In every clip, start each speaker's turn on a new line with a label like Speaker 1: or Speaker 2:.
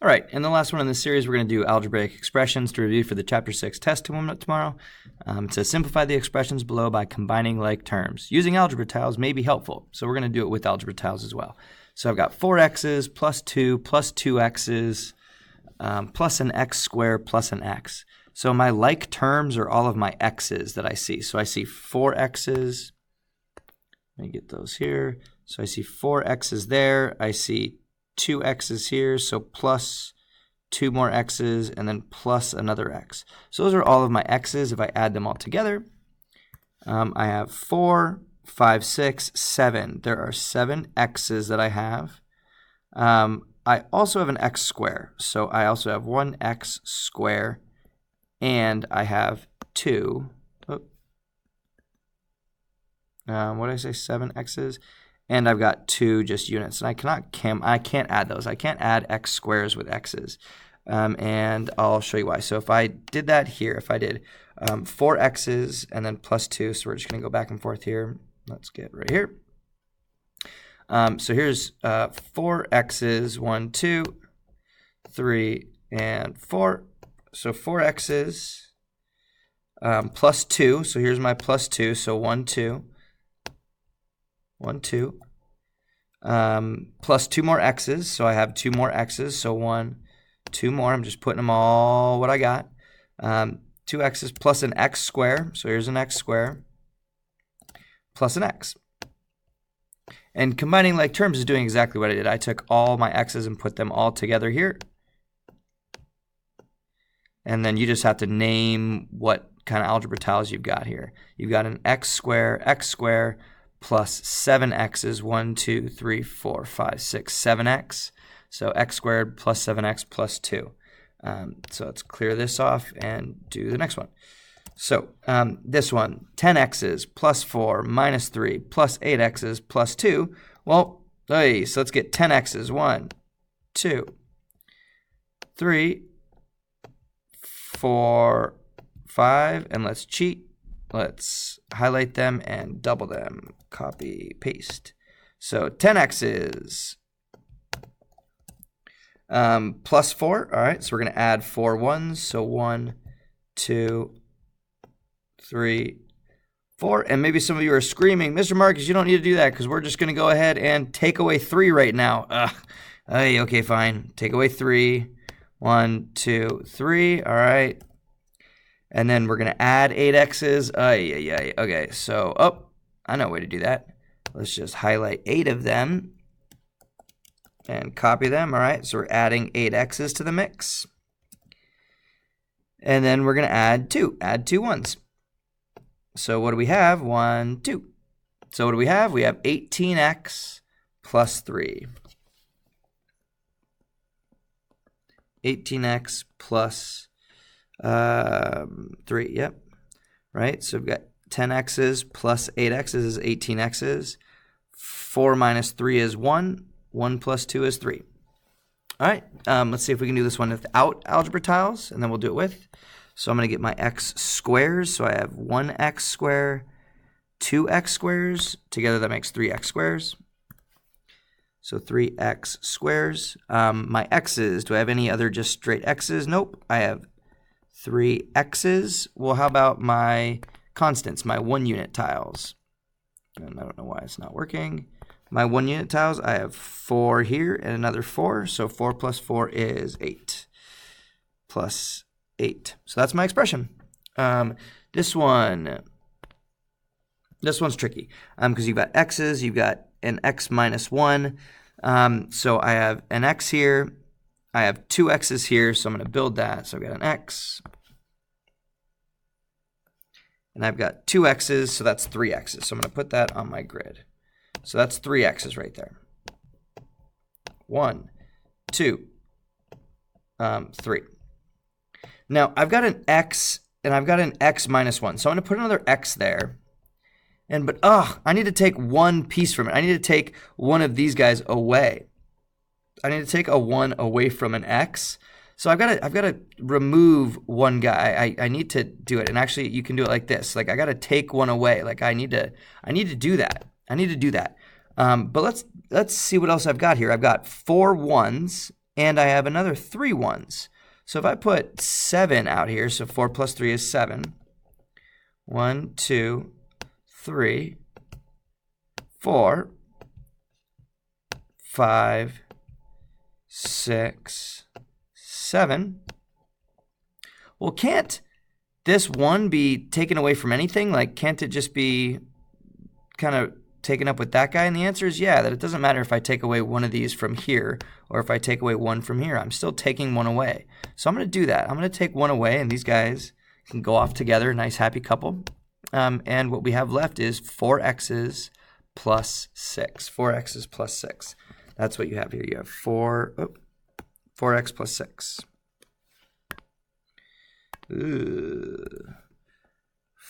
Speaker 1: All right, and the last one in this series, we're going to do algebraic expressions to review for the Chapter 6 test tomorrow. To simplify the expressions below by combining like terms. Using algebra tiles may be helpful, so we're going to do it with algebra tiles as well. So I've got 4x's plus 2 plus 2x's plus an x squared plus an x. So my like terms are all of my x's that I see. So I see 4x's. Let me get those here. So I see 4x's there. I see 2x's here, so plus 2 more x's, and then plus another x. So those are all of my x's if I add them all together. I have 4, 5, 6, 7. There are 7 x's that I have. I also have an x squared, so I also have 1x squared, and I have 2. What did I say? 7 x's. And I've got 2 just units, and I can't add those. I can't add x squares with x's, and I'll show you why. So if I did that here, if I did 4 x's and then plus 2, so we're just going to go back and forth here. Let's get right here. So here's 4 x's, 1, 2, 3, and 4. So 4 x's plus 2. So here's my plus 2. So 1, 2. 1, 2, plus 2 more x's, so I have 2 more x's, so 1, 2 more, I'm just putting them all what I got, 2 x's plus an x squared, so here's an x squared, plus an x. And combining like terms is doing exactly what I did. I took all my x's and put them all together here, and then you just have to name what kind of algebra tiles you've got here. You've got an x squared, plus 7x's, 1, 2, 3, 4, 5, 6, 7x. So x squared plus 7x plus 2. So let's clear this off and do the next one. So this one, 10x's plus 4 minus 3 plus 8x's plus 2. Well, hey, so let's get 10x's. 1, 2, 3, 4, 5, and let's cheat. Let's highlight them and double them. Copy, paste. So 10x's plus 4. All right, so we're going to add 4 ones. So 1, 2, 3, 4. And maybe some of you are screaming, Mr. Marcus, you don't need to do that because we're just going to go ahead and take away 3 right now. Hey, okay, fine. Take away 3. 1, 2, 3. All right. And then we're going to add 8 x's. Okay, so, I know a way to do that. Let's just highlight 8 of them and copy them. All right, so we're adding 8 x's to the mix. And then we're going to add 2. Add 2 ones. So what do we have? 1, 2. So what do we have? We have 18x plus 3. 18x plus 3, yep, right? So we've got 10x's plus 8x's is 18x's. 4 minus 3 is 1. 1 plus 2 is 3. All right, let's see if we can do this one without algebra tiles, and then we'll do it with. So I'm going to get my x squares. So I have 1x squared, 2x squares. Together that makes 3x squares. So 3x squares. My x's, do I have any other just straight x's? Nope, I have 3 x's. Well, how about my constants, my 1 unit tiles? And I don't know why it's not working. My 1 unit tiles, I have 4 here and another 4. So 4 plus 4 is 8. Plus 8. So that's my expression. This one's tricky because you've got x's, you've got an x minus 1. So I have an x here. I have 2 x's here, so I'm going to build that. So I've got an x. And I've got 2 x's, so that's 3 x's. So I'm going to put that on my grid. So that's 3 x's right there. 1, 2, 3. Now, I've got an x, and I've got an x minus 1. So I'm going to put another x there. But I need to take one piece from it. I need to take one of these guys away. I need to take a 1 away from an x. So I've got to remove one guy. I need to do it. And actually, you can do it like this. Like I got to take one away. Like I need to do that. I need to do that. But let's see what else I've got here. I've got 4 1s and I have another 3 ones. So if I put 7 out here, so 4 plus 3 is 7. 1, 2, 3, 4, 5, 6, 7. Well, can't this 1 be taken away from anything? Like, can't it just be kind of taken up with that guy? And the answer is yeah, that it doesn't matter if I take away one of these from here or if I take away 1 from here. I'm still taking 1 away. So I'm going to do that. I'm going to take 1 away, and these guys can go off together, a nice happy couple. And what we have left is 4x's plus 6. 4x's plus 6. That's what you have here. You have 4x plus 6. Ooh.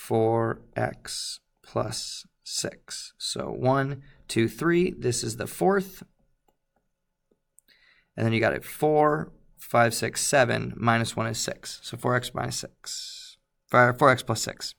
Speaker 1: 4x plus 6. So 1, 2, 3. This is the 4th. And then you got it 4, 5, 6, 7. Minus 1 is 6. So 4x minus 6. 4x plus 6.